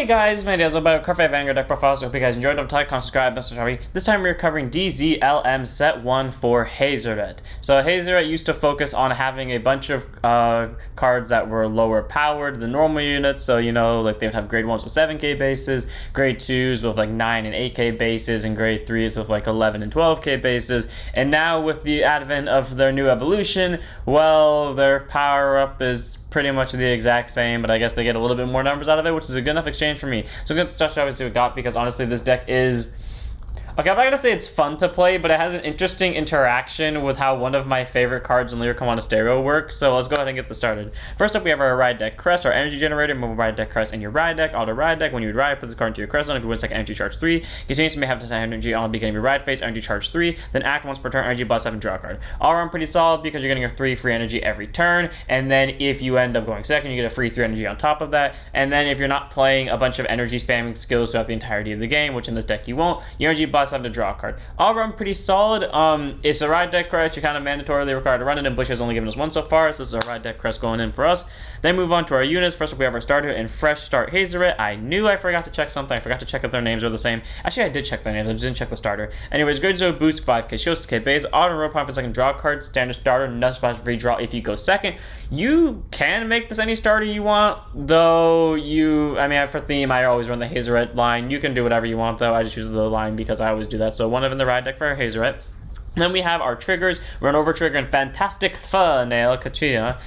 Hey guys, my name is about Carfe Vanguard deck profiles. I hope you guys enjoyed. Don't comment, subscribe, message me. This time we're covering DZLM set 1 for Haseritt. So Haseritt used to focus on having a bunch of cards that were lower powered than normal units. So, you know, like they would have grade 1s with 7k bases, grade 2s with like 9 and 8k bases, and grade 3s with like 11 and 12k bases. And now with the advent of their new evolution, well, their power up is pretty much the exact same, but I guess they get a little bit more numbers out of it, which is a good enough exchange for me. So I'm going to start with what we got, because honestly this deck is... Okay, I'm not going to say it's fun to play, but it has an interesting interaction with how one of my favorite cards in Lyrical Monasterio works, so let's go ahead and get this started. First up, we have our Ride Deck Crest, our energy generator. Move Ride Deck Crest in your Ride Deck, auto Ride Deck. When you would ride, put this card into your Crest zone. If you win second, energy charge 3. Continuously may have the energy on the beginning of your ride phase, energy charge 3. Then act once per turn, energy plus 7, draw a card. All around pretty solid because you're getting your 3 free energy every turn, and then if you end up going second, you get a free 3 energy on top of that. And then if you're not playing a bunch of energy spamming skills throughout the entirety of the game, which in this deck you won't, your energy plus 7 to draw a card. All around pretty solid. It's a Ride Deck Crest. You're kind of mandatorily required to run it, and Bush has only given us one so far, so this is a Ride Deck Crest going in for us. Then move on to our units. First up, we have our starter and Fresh Start Haseritt. I knew I forgot to check something. I forgot to check if their names are the same. Actually, I did check their names. I just didn't check the starter. Anyways, Grade 0 boost 5k, show 6k base, auto roll point for second, draw card, standard starter, no splash free draw if you go second. You can make this any starter you want, though for theme, I always run the Haseritt line. You can do whatever you want, though. I just use the line because I always do that. So one of in the Ride Deck for Haseritt. Then we have our triggers, Run Over Trigger, and Fantastic Funnel Cowlina.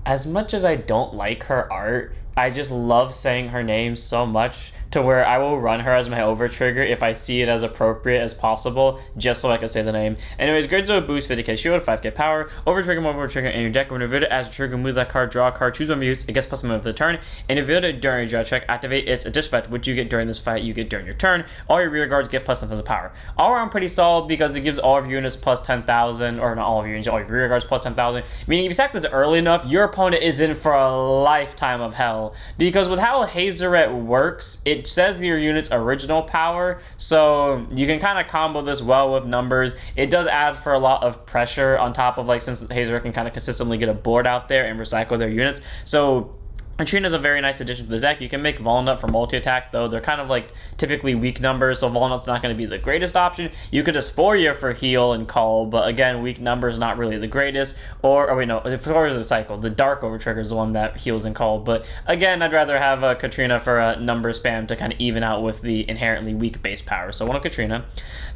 As much as I don't like her art, I just love saying her name so much to where I will run her as my over trigger if I see it as appropriate as possible, just so I can say the name. Anyways, Grade 0 boost 50k shield, 5k power, over trigger in your deck. When you reveal it as a trigger, move that card, draw a card, choose one of your use, it gets plus 1 of the turn, and if you reveal it during your draw check, activate its additional effect, which you get during this fight, you get during your turn. All your rear guards get plus 10,000 of power. All around pretty solid because it gives all of your units plus 10,000, or not all of your units, all your rear guards plus 10,000, meaning if you stack this early enough, your opponent is in for a lifetime of hell, because with how Haseritt works, it says your unit's original power, so you can kind of combo this well with numbers. It does add for a lot of pressure on top of, like, since Haseritt can kind of consistently get a board out there and recycle their units. So Cowlina is a very nice addition to the deck. You can make Walnut for multi-attack, though they're kind of like typically weak numbers, so Walnut's not going to be the greatest option. You could Dysphoria for heal and call, but again, weak numbers not really the greatest. Dysphoria is cycle. The Dark Over Trigger is the one that heals and call, but again, I'd rather have a Cowlina for a number spam to kind of even out with the inherently weak base power. So one of Cowlina.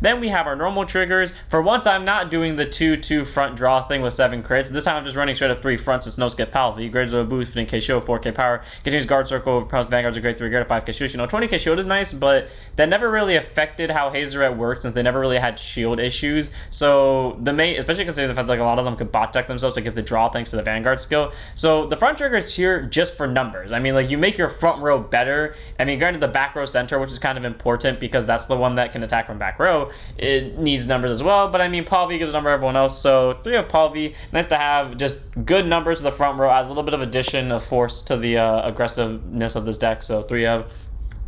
Then we have our normal triggers. For once, I'm not doing the 2-2 front draw thing with 7 crits. This time I'm just running straight up 3 fronts. It's no skip Palvi. Grades of boost, 15k show, 4k power, continues guard circle over pros vanguards are grade 3, grade 5k shield. 20k shield is nice, but that never really affected how Haseritt works since they never really had shield issues. So the main, especially considering the fact like a lot of them could bot deck themselves to get the draw thanks to the vanguard skill. So the front trigger is here just for numbers. I mean, like, you make your front row better. I mean, granted the back row center, which is kind of important because that's the one that can attack from back row, it needs numbers as well. But I mean, Palvi gives a number to everyone else. So 3 of Palvi, nice to have just good numbers to the front row, adds a little bit of addition of force to the aggressiveness of this deck. So 3 of.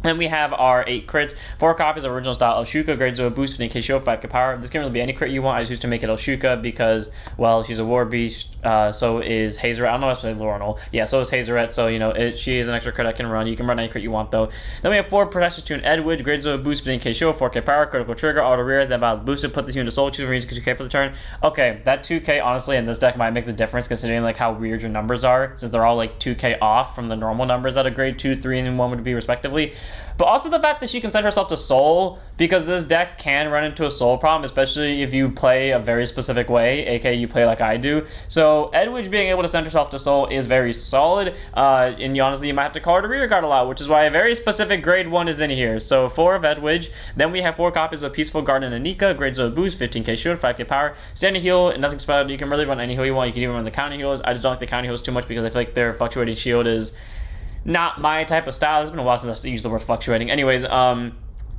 Then we have our 8 crits, 4 copies of original style Elshuka, grades of a boost, 15k shield, 5k power. This can really be any crit you want. I just used to make it Elshuka because, well, she's a war beast. So is Haseritt. I don't know if I say Laurel. Yeah, so is Haseritt. So, you know, she is an extra crit I can run. You can run any crit you want, though. Then we have 4 protections to an Edwidge, grades of a boost, 15k shield, 4k power, critical trigger, auto rear, then about boosted, put this unit to soul, choose range 2k for the turn. Okay, that 2k, honestly, in this deck might make the difference considering, like, how weird your numbers are, since they're all, like, 2k off from the normal numbers that a grade 2, 3, and 1 would be, respectively. But also the fact that she can send herself to Soul, because this deck can run into a Soul problem, especially if you play a very specific way, aka you play like I do. So Edwidge being able to send herself to Soul is very solid, and honestly you might have to call her to rear guard a lot, which is why a very specific grade 1 is in here. So 4 of Edwidge. Then we have 4 copies of Peaceful Garden and Anika, grades of boost, 15k shield, 5k power, standing heal, nothing special. You can really run any heal you want. You can even run the counter heals. I just don't like the counter heals too much because I feel like their fluctuating shield is not my type of style. It's been a while since I've used the word fluctuating. Anyways, again,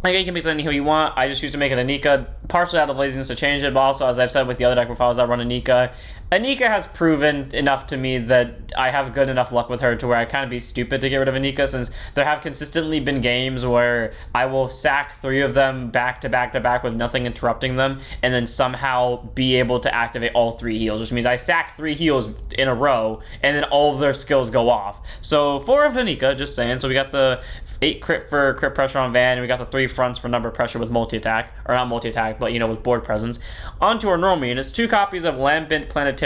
you can make any heal you want. I just used to make it Anika, partially out of laziness to change it, but also, as I've said with the other deck profiles that run Anika, Anika has proven enough to me that I have good enough luck with her to where I kind of be stupid to get rid of Anika, since there have consistently been games where I will sack 3 of them back to back to back with nothing interrupting them, and then somehow be able to activate all 3 heals, which means I sack 3 heals in a row, and then all of their skills go off. So 4 of Anika, just saying. So we got the 8 crit for crit pressure on Van, and we got the 3 fronts for number pressure with multi-attack, or not multi-attack, but with board presence. On to our normal units, 2 copies of Lambent Planetaria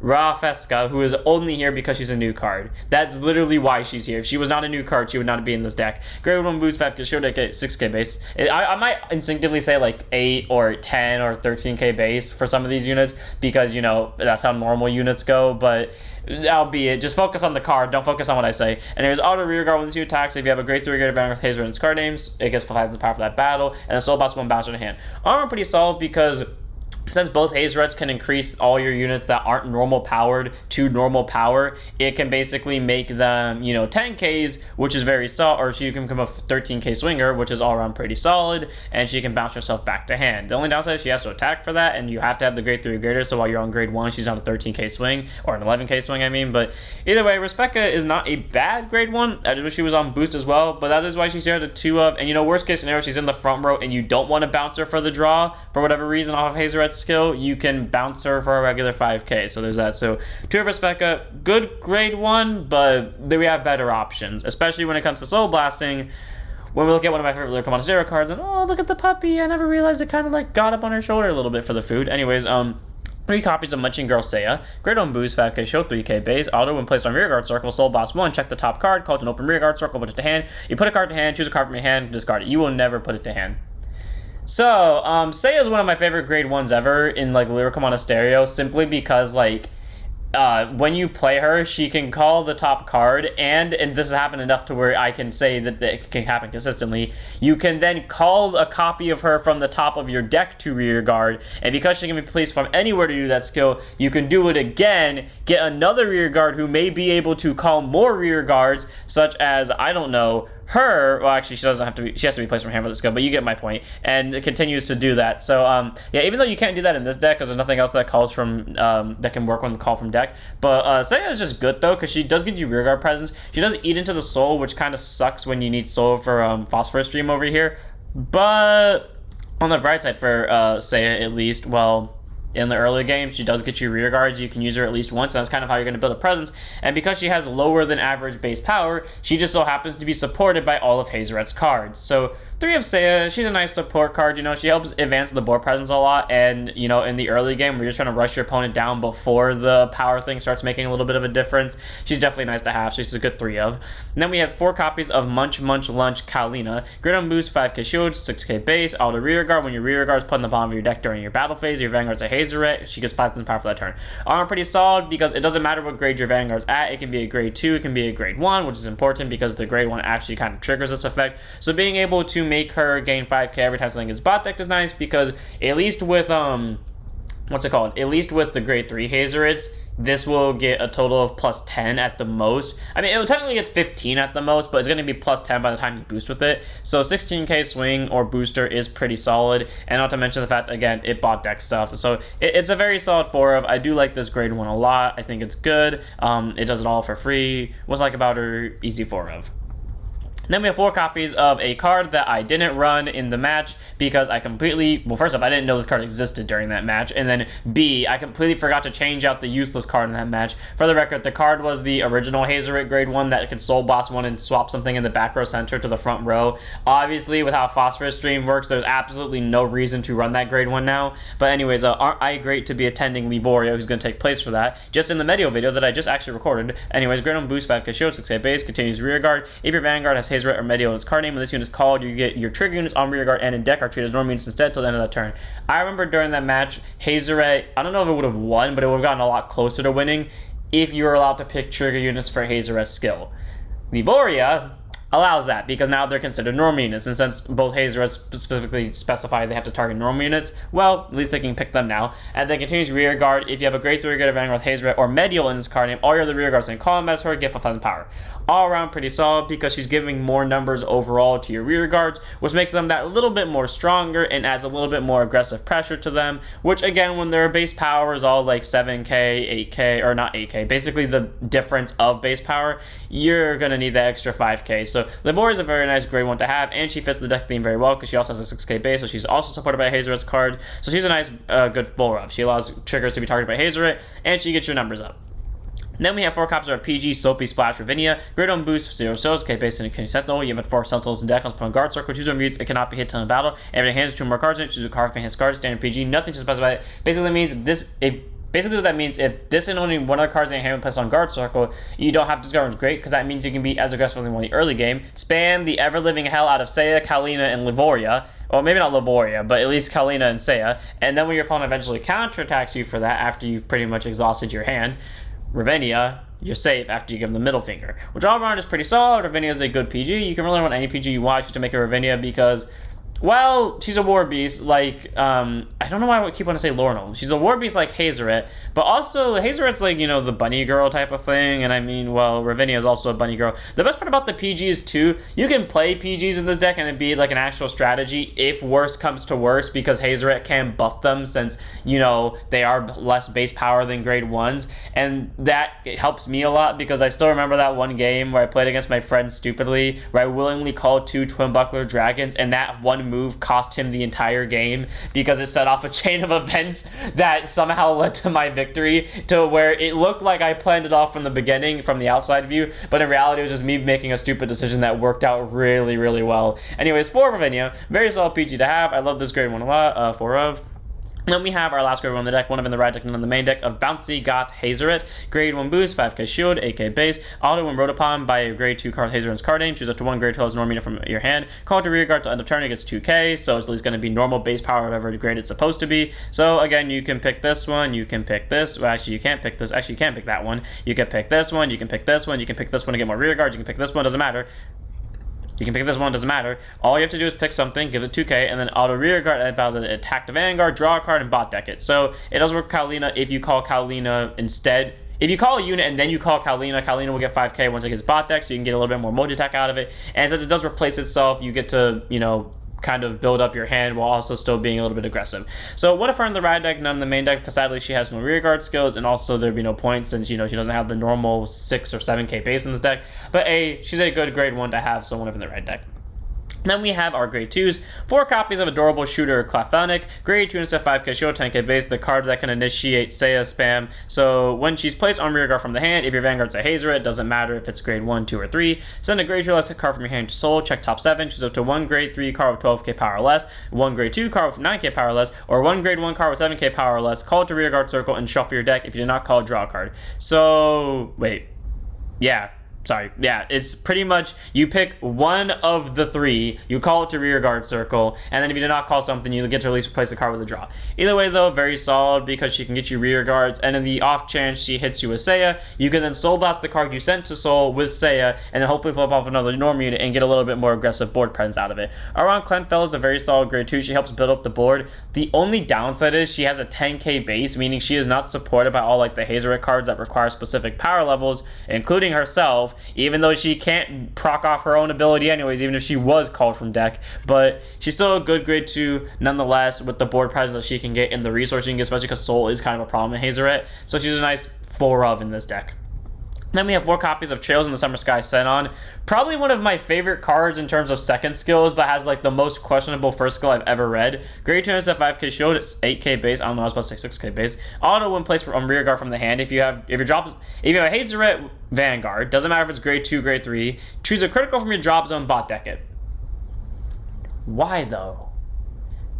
Rafeska, who is only here because she's a new card. That's literally why she's here. If she was not a new card, she would not be in this deck. Grade 1 boost 5k shield, 6k base. I might instinctively say like 8 or 10 or 13k base for some of these units, because, that's how normal units go, but albeit, just focus on the card, don't focus on what I say. And there's auto rear guard with 2 attacks. If you have a grade 3 greater banner with Haseritt's card names, it gets 5 power for that battle, and the soul boss 1 bounce in hand. Armor pretty solid because since both Hazeretts can increase all your units that aren't normal powered to normal power, it can basically make them, 10Ks, which is very solid, or she can become a 13K swinger, which is all around pretty solid, and she can bounce herself back to hand. The only downside is she has to attack for that, and you have to have the grade 3 or greater, so while you're on grade 1, she's not a 13K swing, or an 11K swing, I mean, but either way, Respecka is not a bad grade 1. I just wish she was on boost as well, but that is why she's here at a 2 of, and worst case scenario, she's in the front row, and you don't want to bounce her for the draw, for whatever reason, off of Hazerett's skill, you can bounce her for a regular 5k, so there's that. So 2 of Respecka, good grade 1, but we have better options, especially when it comes to soul blasting. When we look at one of my favorite Lyrical Monasterio cards, and oh, look at the puppy, I never realized it kind of like got up on her shoulder a little bit for the food. Anyways, 3 copies of Munching Girl Seiya, grade 1 boost, 5k shield, 3k base, auto when placed on rear guard circle, soul boss 1, check the top card, call it an open rear guard circle, put it to hand. You put a card to hand, choose a card from your hand, discard it. You will never put it to hand. So, Seiya is one of my favorite grade 1s ever in, Lyrical Monasterio, simply because, when you play her, she can call the top card, and this has happened enough to where I can say that it can happen consistently. You can then call a copy of her from the top of your deck to rear guard, and because she can be placed from anywhere to do that skill, you can do it again, get another rear guard who may be able to call more rear guards, such as, I don't know, her, well, actually, she has to be placed from hand for the skill, but you get my point, and it continues to do that. So, yeah, even though you can't do that in this deck, because there's nothing else that calls from, that can work when called from deck, but, Seiya is just good, though, because she does give you rearguard presence. She does eat into the soul, which kind of sucks when you need soul for, Phosphorus Stream over here, but on the bright side for, Seiya, at least, well, in the early game, she does get you rear guards. You can use her at least once, and that's kind of how you're going to build a presence. And because she has lower than average base power, she just so happens to be supported by all of Hazerett's cards. So 3 of Seiya, she's a nice support card, she helps advance the board presence a lot, and, in the early game, where you're just trying to rush your opponent down before the power thing starts making a little bit of a difference, she's definitely nice to have, so she's a good 3 of. And then we have 4 copies of Munch Lunch Cowlina, grade 1 boost, 5k shield, 6k base, auto rear guard. When your rear guard is put in the bottom of your deck during your battle phase, your Vanguard's a Haseritt, she gets 5,000 power for that turn. Armor pretty solid, because it doesn't matter what grade your Vanguard's at, it can be a grade 2, it can be a grade 1, which is important, because the grade 1 actually kind of triggers this effect, so being able to make her gain 5k every time something gets bot decked is nice, because at least with what's it called? At least with the grade 3 Hazeritts, this will get a total of plus 10 at the most. I mean, it will technically get 15 at the most, but it's going to be plus 10 by the time you boost with it. So 16k swing or booster is pretty solid, and not to mention the fact, again, it bot deck stuff. So it's a very solid 4 of. I do like this grade 1 a lot. I think it's good. It does it all for free. What's like about her? Easy 4 of. Then we have 4 copies of a card that I didn't run in the match because I completely, well, first off, I didn't know this card existed during that match, and then B, I completely forgot to change out the useless card in that match. For the record, the card was the original Haseritt grade 1 that could soul boss 1 and swap something in the back row center to the front row. Obviously, with how Phosphorus Stream works, there's absolutely no reason to run that grade 1 now. But anyways, aren't I great to be attending Lyrical, who's going to take place for that, just in the Medio video that I just actually recorded. Anyways, grade 1 boost, 5k shield, 6k base, continues rear guard. If your Vanguard has Haseritt or Medio in its card name, when this unit is called, you get your trigger units on rear guard and in deck are treated as normal units instead till the end of that turn. I remember during that match, Haseritt, I don't know if it would have won, but it would have gotten a lot closer to winning if you were allowed to pick trigger units for Haseritt's skill. Loria, allows that because now they're considered normal units, and since both Hazeretts specifically specify they have to target normal units, well, at least they can pick them now. And then continues rear guard. If you have a grade 3 Rear Vanguard with Haseritt or Medial in this card name, all your other rear guards can call him as her, get +5 power. All around pretty solid because she's giving more numbers overall to your rear guards, which makes them that little bit more stronger and adds a little bit more aggressive pressure to them, which again, when their base power is all like 7k, 8k, or not 8k, basically the difference of base power, you're going to need that extra 5k. So Loria is a very nice grade 1 to have, and she fits the deck theme very well because she also has a 6k base, so she's also supported by Haseritt's card. So she's a nice, good full of. She allows triggers to be targeted by Haseritt, and she gets your numbers up. Then we have 4 copies of our PG, Soapy, Splash, Ravinia, Grade 1 boost, 0 souls, K base, and Sentinel. You have 4 Sentinels in deck, on put on guard circle, choose one mutes, it cannot be hit till in battle. And if it hands 2 more cards in it, choose a card from his card, standard PG, nothing to specify it. Basically means this, basically what that means, if this and only one of the cards in your hand placed on guard circle, you don't have to discard, which is great, because that means you can be as aggressive as you want in the early game. Spam the ever-living hell out of Seiya, Cowlina, and Loria. Well, maybe not Loria, but at least Cowlina and Seiya. And then when your opponent eventually counterattacks you for that, after you've pretty much exhausted your hand, Ravinia, you're safe after you give them the middle finger. Which all around is pretty solid. Ravinia is a good PG. You can really run any PG you want just to make a Ravinia because, well, she's a war beast like, I don't know why I keep wanting to say Lorna. She's a war beast like Haseritt, but also Haseritt's like, you know, the bunny girl type of thing, and I mean, well, Ravinia is also a bunny girl. The best part about the PGs too, you can play PGs in this deck and it'd be like an actual strategy if worse comes to worse, because Haseritt can buff them since, you know, they are less base power than grade 1s, and that helps me a lot because I still remember that one game where I played against my friend stupidly, where I willingly called 2 Twin Buckler Dragons, and that one move cost him the entire game because it set off a chain of events that somehow led to my victory, to where it looked like I planned it off from the beginning from the outside view, but in reality it was just me making a stupid decision that worked out really, really well. Anyways, 4 Ravinia, very solid PG to have. I love this grade 1 a lot, 4 of. Then we have our last grade 1 on the deck, one of in the ride deck and on the main deck of Bouncy Got Haseritt. Grade 1 boost, 5k shield, 8k base. Auto when wrote upon by a grade 2 card Haseritt's card name. Choose up to 1 grade 12 as normal unit from your hand. Call to rear guard to end of turn, it gets 2k, so it's at least going to be normal base power, whatever grade it's supposed to be. So again, you can pick this one, you can pick this. Well, actually, you can't pick this. Actually, you can't pick that one. You can pick this one, you can pick this one, you can pick this one to get more rear guard, you can pick this one, doesn't matter. You can pick this one, doesn't matter. All you have to do is pick something, give it 2k, and then auto rear guard, about the attack the Vanguard, draw a card, and bot deck it. So it does work with Cowlina if you call Cowlina instead. If you call a unit and then you call Cowlina, Cowlina will get 5k once it gets bot deck, so you can get a little bit more multi attack out of it. And since it does replace itself, you get to, you know, kind of build up your hand while also still being a little bit aggressive. So what if her in the ride deck, none in the main deck, because sadly she has no rear guard skills, and also there'd be no points since, you know, she doesn't have the normal 6 or 7k base in this deck. But she's a good grade 1 to have, so one of in the ride deck. Then we have our grade 2s, 4 copies of Adorable Shooter Clefonic, grade 2 instead 5k shield, 10k base, the card that can initiate Seiya spam. So when she's placed on rear guard from the hand, if your Vanguard's a Haseritt, it doesn't matter if it's grade 1, 2, or 3. Send a grade 2 less card from your hand to soul, check top 7, choose up to 1 grade 3 card with 12k power or less, 1 grade 2 card with 9k power or less, or 1 grade 1 card with 7k power or less, call it to rear guard circle and shuffle your deck. If you did not call it, draw a card. So, wait. Yeah. Sorry, yeah, it's pretty much you pick one of the 3, you call it to rear guard circle, and then if you do not call something, you get to at least replace the card with a draw. Either way, though, very solid because she can get you rear guards, and in the off chance she hits you with Seiya, you can then soul blast the card you sent to soul with Seiya, and then hopefully flip off another normal unit and get a little bit more aggressive board presence out of it. Around Clenfell is a very solid grade 2. She helps build up the board. The only downside is she has a 10k base, meaning she is not supported by all like the Haseritt cards that require specific power levels, including herself, even though she can't proc off her own ability anyways, even if she was called from deck. But she's still a good grade 2 nonetheless with the board presence that she can get and the resourcing, especially because soul is kind of a problem in Haseritt. So she's a nice 4 of in this deck. Then we have 4 copies of Trails in the Summer Sky Senon. Probably one of my favorite cards in terms of second skills, but has like the most questionable first skill I've ever read. Grade 2 is a 5k shield, it's 8k base. I don't know, I was about to say 6k base. Auto when placed on rear guard from the hand. If you have a Haseritt Vanguard, doesn't matter if it's grade 2, grade 3, choose a critical from your drop zone, bot deck it. Why though?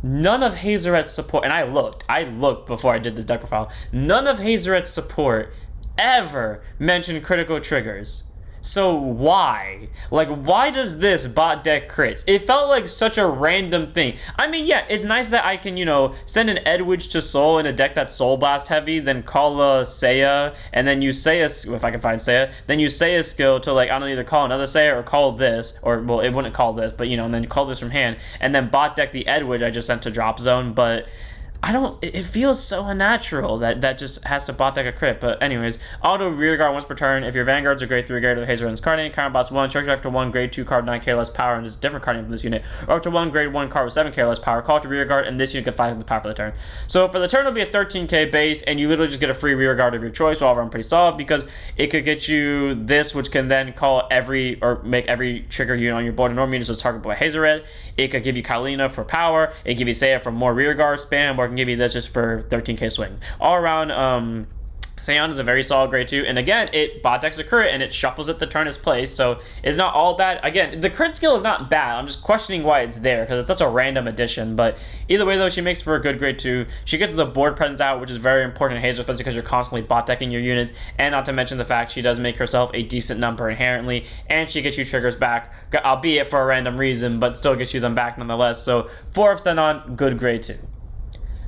None of Haseritt's support, and I looked before I did this deck profile, none of Haseritt's support ever mention critical triggers. So why? Like, why does this bot deck crits? It felt like such a random thing. I mean, yeah, it's nice that I can, you know, send an Edwidge to Soul in a deck that's Soul Blast heavy, then call a Seiya, and then use Seiya, if I can find Seiya, then use Seiya's skill to, like, I don't know, either call another Seiya or call this, or, well, it wouldn't call this, but, you know, and then call this from hand, and then bot deck the Edwidge I just sent to drop zone, but it feels so unnatural that just has to bot deck a crit. But anyways, auto rearguard once per turn. If your Vanguard's a grade 3 grade of Haseritt's card name, counter boss 1, charge after 1 grade 2 card 9k less power and is a different card name from this unit, or up to 1 grade 1 card with 7k less power, call it to rearguard, and this unit gets 5 the power for the turn. So for the turn, it'll be a 13k base, and you literally just get a free rearguard of your choice, all around pretty solid, because it could get you this, which can then call every, or make every trigger unit on your board a normal unit, so it's targetable by Haseritt. It could give you Cowlina for power, it could give you Seiya for more rearguard spam, or it can give you this just for 13k swing. All around, Senon is a very solid grade 2, and again, it bot decks a crit, and it shuffles it the turn it's placed, so it's not all bad. Again, the crit skill is not bad, I'm just questioning why it's there, because it's such a random addition, but either way, though, she makes for a good grade 2. She gets the board presence out, which is very important in Haseritt, especially because you're constantly bot decking your units, and not to mention the fact she does make herself a decent number inherently, and she gets you triggers back, albeit for a random reason, but still gets you them back nonetheless, so 4 of Senon, good grade 2.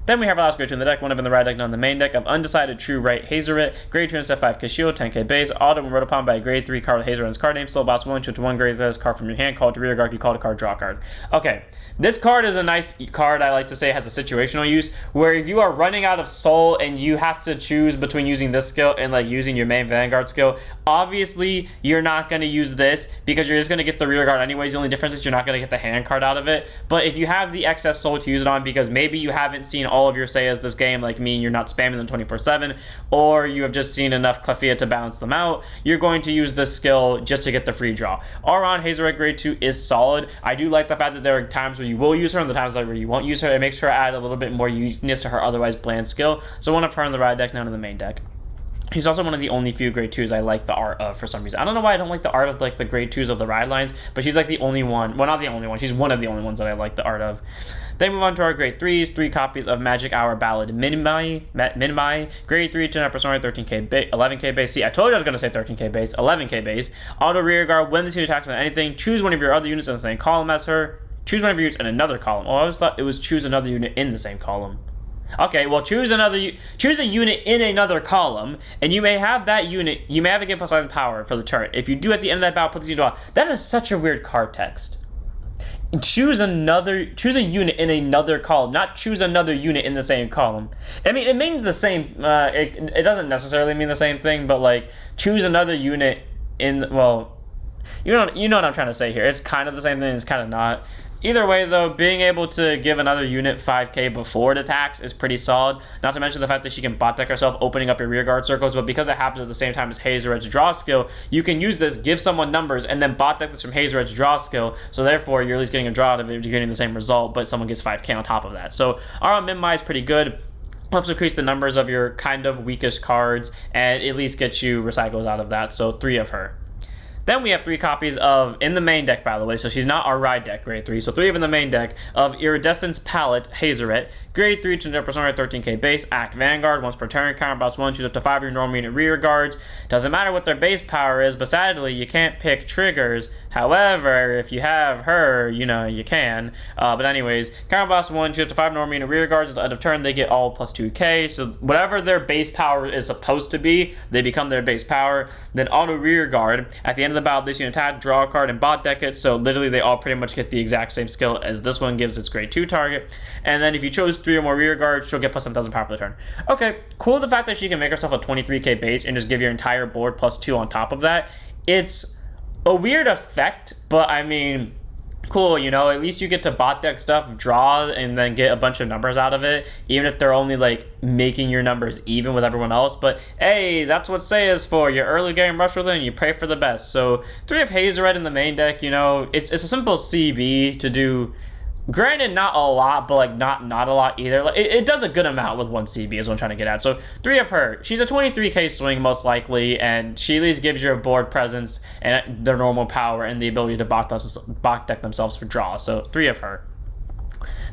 Then we have our last grade 2 in the deck, one of in the right deck, none in the main deck, of Undecided True Right Haseritt, grade 2 and set 5k shield, 10k base, auto when wrote upon by a grade 3 card with Haseritt's card name, soul boss 1, choose 1 grade 3 card from your hand, call it to rear guard, you call it a card, draw a card. Okay, this card is a nice card, I like to say, has a situational use, where if you are running out of soul and you have to choose between using this skill and like using your main Vanguard skill, obviously you're not going to use this because you're just going to get the rear guard anyways. The only difference is you're not going to get the hand card out of it, but if you have the excess soul to use it on because maybe you haven't seen all of your Seiyas this game like me and you're not spamming them 24/7, or you have just seen enough Clefia to balance them out, you're going to use this skill just to get the free draw. All around, Haseritt grade 2 is solid. I do like the fact that there are times where you will use her and the times where you won't use her. It makes her add a little bit more uniqueness to her otherwise bland skill. So one of her in the ride deck, none in the main deck. He's also one of the only few grade 2s I like the art of for some reason. I don't know why I don't like the art of like the grade 2s of the ride lines, but she's like the only one. Well, not the only one. She's one of the only ones that I like the art of. Then move on to our grade 3s. 3 copies of Magic Hour Ballad Minmai. Grade 3 to persona 13k base, 11k base. See, I told you I was going to say 13k base, 11k base. Auto rear guard. When this unit attacks on anything, choose one of your other units in the same column as her. Choose one of your units in another column. Oh, I always thought it was choose another unit in the same column. Okay, well, choose a unit in another column, and you may have that unit, you may have a gain plus 5 power for the turn. If you do at the end of that battle, put this unit on. That is such a weird card text. Choose a unit in another column, not choose another unit in the same column. I mean, it means the same, it doesn't necessarily mean the same thing, but like, choose another unit in, well, you know what I'm trying to say here. It's kind of the same thing, it's kind of not. Either way, though, being able to give another unit 5k before it attacks is pretty solid. Not to mention the fact that she can bot deck herself, opening up your rear guard circles, but because it happens at the same time as Haseritt's draw skill, you can use this, give someone numbers, and then bot deck this from Haseritt's draw skill, so therefore you're at least getting a draw out of it, you're getting the same result, but someone gets 5k on top of that. So our Minmai is pretty good. Helps increase the numbers of your kind of weakest cards, and at least gets you recycles out of that, so 3 of her. Then we have 3 copies of, in the main deck, by the way, so she's not our ride deck, grade 3, so 3 of in the main deck, of Iridescent's Palette, Haseritt, grade 3 to persona 13k base, act Vanguard, once per turn, counter boss 1, choose up to 5 of your normal unit rear guards. Doesn't matter what their base power is, but sadly, you can't pick triggers. However, if you have her, you know, you can. But anyways, counter boss 1, choose up to 5 normal unit rear guards. At the end of turn, they get all plus 2k, so whatever their base power is supposed to be, they become their base power. Then auto rear guard, at the end of the battle, this unit attack, draw a card, and bot deck it, so literally they all pretty much get the exact same skill as this one gives its grade 2 target. And then if you chose 3 or more rear guards, she'll get plus 7,000 power for the turn. Okay, cool the fact that she can make herself a 23k base and just give your entire board plus 2 on top of that. It's a weird effect, but I mean, cool, you know, at least you get to bot deck stuff, draw, and then get a bunch of numbers out of it, even if they're only like making your numbers even with everyone else. But hey, that's what Seiya's for. Your early game rush with it and you pray for the best. So 3 of Haseritt in the main deck, you know, it's a simple CB to do. Granted, not a lot, but like not a lot either. Like it does a good amount with 1 CB is what I'm trying to get at. So 3 of her. She's a 23k swing most likely, and she at least gives you a board presence and their normal power and the ability to bot deck themselves for draw. So 3 of her.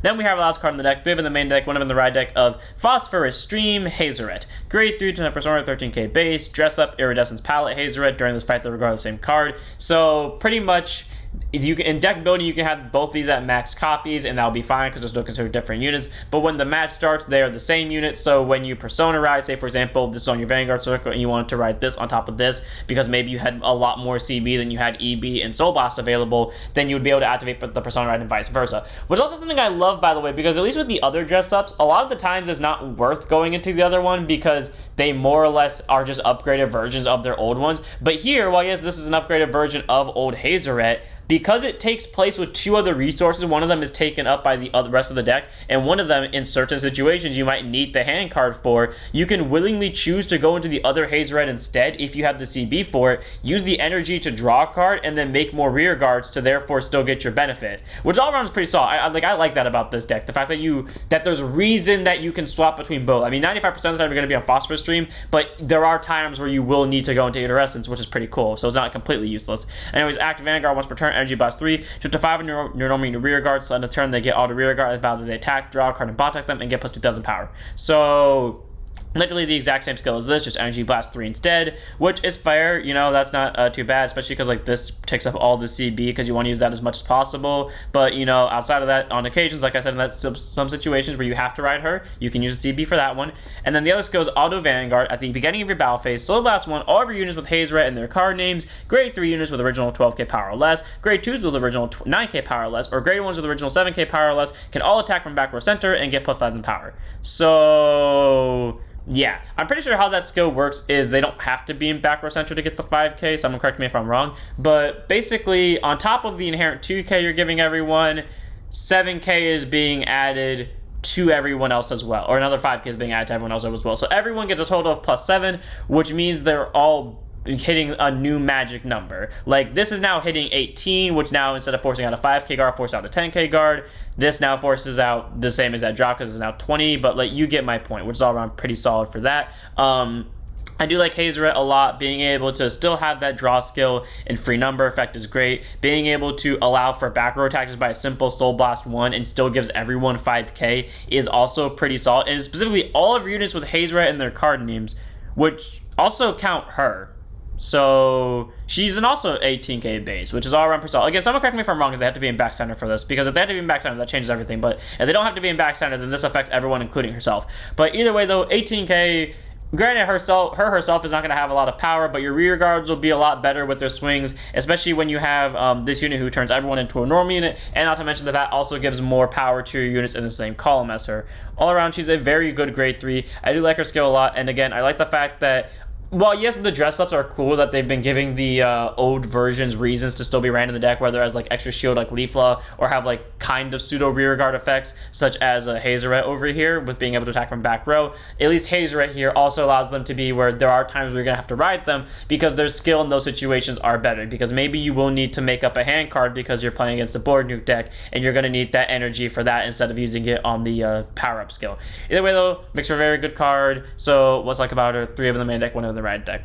Then we have the last card in the deck, 3 in the main deck, 1 in the ride deck of Phosphorus Stream, Haseritt. Grade 3 to persona, 13k base, dress up, Iridescence palette, Haseritt. During this fight, they regard the same card. So pretty much, you can, in deck building, you can have both these at max copies, and that'll be fine because they're still considered different units. But when the match starts, they are the same unit. So when you persona ride, say for example, this is on your Vanguard circle, and you wanted to ride this on top of this because maybe you had a lot more CB than you had EB and Soul Blast available, then you would be able to activate the persona ride and vice versa. Which is also something I love, by the way, because at least with the other dress ups, a lot of the times it's not worth going into the other one because they more or less are just upgraded versions of their old ones. But here, while yes, this is an upgraded version of old Haseritt, because it takes place with 2 other resources, one of them is taken up by the rest of the deck, and one of them, in certain situations, you might need the hand card for, you can willingly choose to go into the other Haseritt instead if you have the CB for it, use the energy to draw a card, and then make more rear guards to therefore still get your benefit. Which all around is pretty solid. I like that about this deck. The fact that there's a reason that you can swap between both. I mean, 95% of the time you're going to be on Phosphorus Stream, but there are times where you will need to go into Iridescent, which is pretty cool, so it's not completely useless. Anyways, active Vanguard once per turn, energy blast 3, just to 5 on your normal rear guards, so on the turn they get all the rear guard, about they attack, draw a card and bot attack them, and get plus 2000 power. So literally the exact same skill as this, just energy blast 3 instead, which is fair. You know, that's not too bad, especially because like this takes up all the CB because you want to use that as much as possible. But you know, outside of that, on occasions, like I said, in that some situations where you have to ride her, you can use a CB for that one. And then the other skill is Auto Vanguard. At the beginning of your battle phase, Soul Blast 1 all of your units with Haseritt and their card names, grade 3 units with original 12k power or less, grade 2s with original 9k power or less, or grade 1s with original 7k power or less can all attack from back row center and get plus 5 in power. So yeah, I'm pretty sure how that skill works is they don't have to be in back row center to get the 5k, someone correct me if I'm wrong, but basically on top of the inherent 2k you're giving everyone, 7k is being added to everyone else as well, or another 5k is being added to everyone else as well. So everyone gets a total of plus 7, which means they're all hitting a new magic number. Like this is now hitting 18, which now instead of forcing out a 5k guard, force out a 10k guard. This now forces out the same as that drop because it's now 20, but like you get my point, which is all around pretty solid for that. I do like Haseritt a lot. Being able to still have that draw skill and free number effect is great. Being able to allow for back row attacks by a simple Soul Blast 1 and still gives everyone 5k is also pretty solid. And specifically all of your units with Haseritt and their card names, which also count her. So she's an also 18k base, which is all around pretty solid. Again, someone correct me if I'm wrong if they have to be in back center for this, because if they have to be in back center, that changes everything. But if they don't have to be in back center, then this affects everyone, including herself. But either way, though, 18k. Granted, herself is not going to have a lot of power, but your rear guards will be a lot better with their swings, especially when you have this unit who turns everyone into a normal unit, and not to mention that also gives more power to your units in the same column as her. All around, she's a very good grade 3. I do like her skill a lot, and again, I like the fact that while yes, the dress-ups are cool that they've been giving the old versions reasons to still be ran in the deck, whether as like extra shield like Leafla or have like kind of pseudo rear guard effects such as Haseritt over here with being able to attack from back row. At least Haseritt here also allows them to be where there are times where you're going to have to ride them because their skill in those situations are better, because maybe you will need to make up a hand card because you're playing against a board nuke deck and you're going to need that energy for that instead of using it on the power-up skill. Either way though, makes her a very good card. So what's like about her? 3 of the main deck, 1 of the ride deck.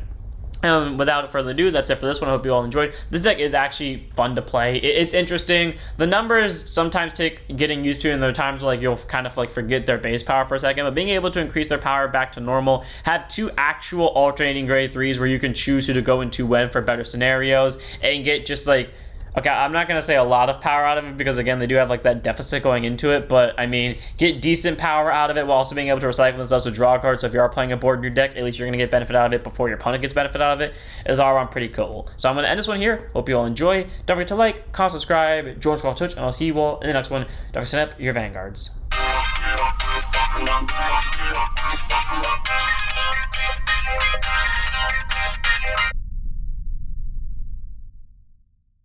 Without further ado, that's it for this one. I hope you all enjoyed. This deck is actually fun to play. It's interesting. The numbers sometimes take getting used to, and there are times where like you'll kind of like forget their base power for a second, but being able to increase their power back to normal, have 2 actual alternating grade 3s where you can choose who to go into when for better scenarios, and get just like, okay, I'm not going to say a lot of power out of it because, again, they do have, like, that deficit going into it. But, I mean, get decent power out of it while also being able to recycle themselves to draw cards. So if you are playing a board in your deck, at least you're going to get benefit out of it before your opponent gets benefit out of it. It's all around pretty cool. So I'm going to end this one here. Hope you all enjoy. Don't forget to like, comment, subscribe, join us on Twitch, and I'll see you all in the next one. Don't forget to set up your Vanguards.